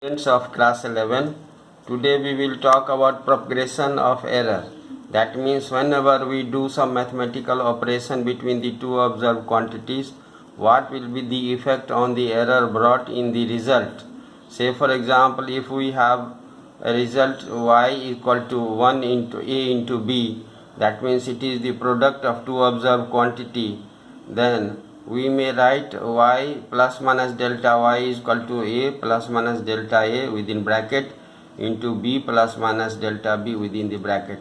Students of class 11, today we will talk about propagation of error. That means whenever we do some mathematical operation between the two observed quantities, what will be the effect on the error brought in the result. Say for example, if we have a result y equal to 1 into a into b, that means it is the product of two observed quantity, then we may write y plus minus delta y is equal to a plus minus delta a within bracket into b plus minus delta b within the bracket,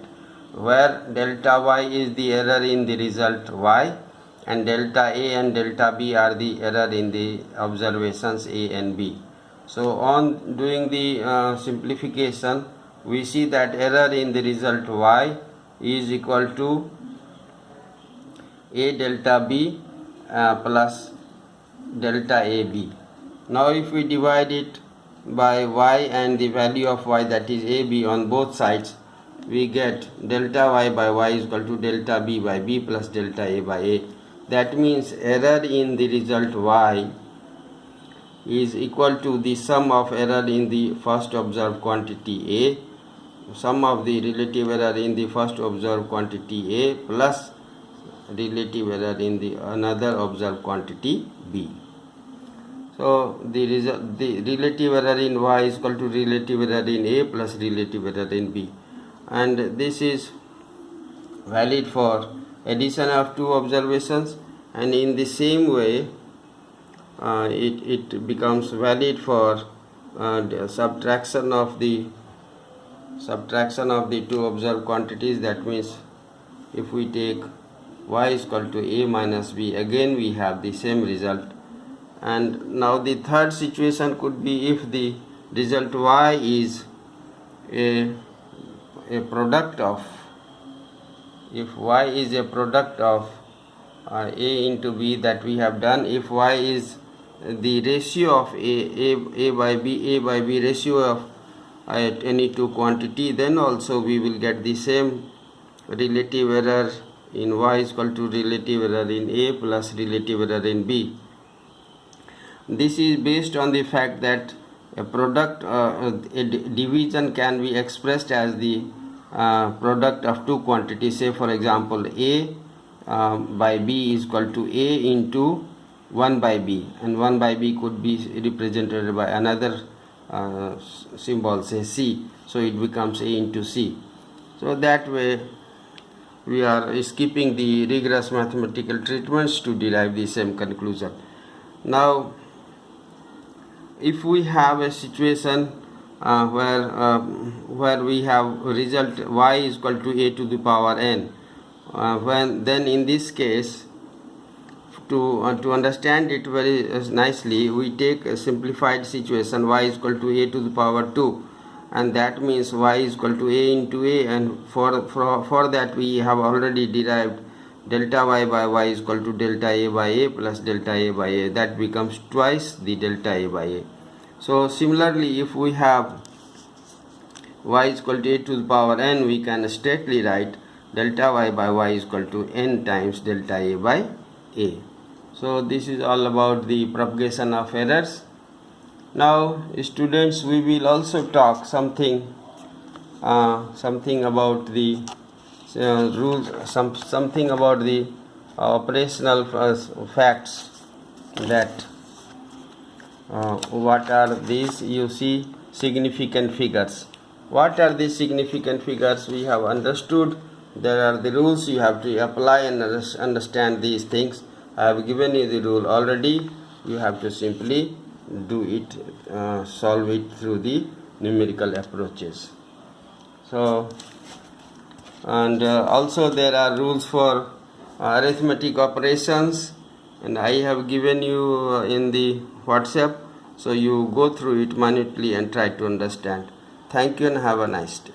where delta y is the error in the result y and delta a and delta b are the error in the observations a and b. So on doing the simplification, we see that error in the result y is equal to a delta b plus delta AB. Now if we divide it by y and the value of y, that is AB, on both sides, we get delta y by y is equal to delta b by b plus delta a by a. That means error in the result y is equal to the sum of error in the first observed quantity a, sum of the relative error in the first observed quantity a plus relative error in the another observed quantity b. So the relative error in y is equal to relative error in a plus relative error in b, and this is valid for addition of two observations, and in the same way it becomes valid for the subtraction of the two observed quantities. That means if we take y is equal to a minus b, again we have the same result. And now the third situation could be if the result y is a product of, if y is a product of a into b that we have done, if y is the ratio of a by b ratio of any two quantity, then also we will get the same relative error in y is equal to relative error in a plus relative error in b. This is based on the fact that a product, a division can be expressed as the product of two quantities. Say for example, a by b is equal to a into 1 by b, and 1 by b could be represented by another symbol, say c, so it becomes a into c. So that way we are skipping the rigorous mathematical treatments to derive the same conclusion. Now if we have a situation where we have result y is equal to a to the power n, then in this case, to understand it very nicely, we take a simplified situation, y is equal to a to the power 2, and that means y is equal to a into a, and for that we have already derived delta y by y is equal to delta a by a plus delta a by a. That becomes twice the delta a by a. So similarly, if we have y is equal to a to the power n, we can straightly write delta y by y is equal to n times delta a by a. So this is all about the propagation of errors. Now students, we will also talk something about the rules, something about the operational facts, that what are these. You see significant figures. What are these significant figures? We have understood there are the rules you have to apply and understand these things. I have given you the rule already. You have to simply do it, solve it through the numerical approaches. So, and also there are rules for arithmetic operations, and I have given you in the WhatsApp, so you go through it minutely and try to understand. Thank you and have a nice day.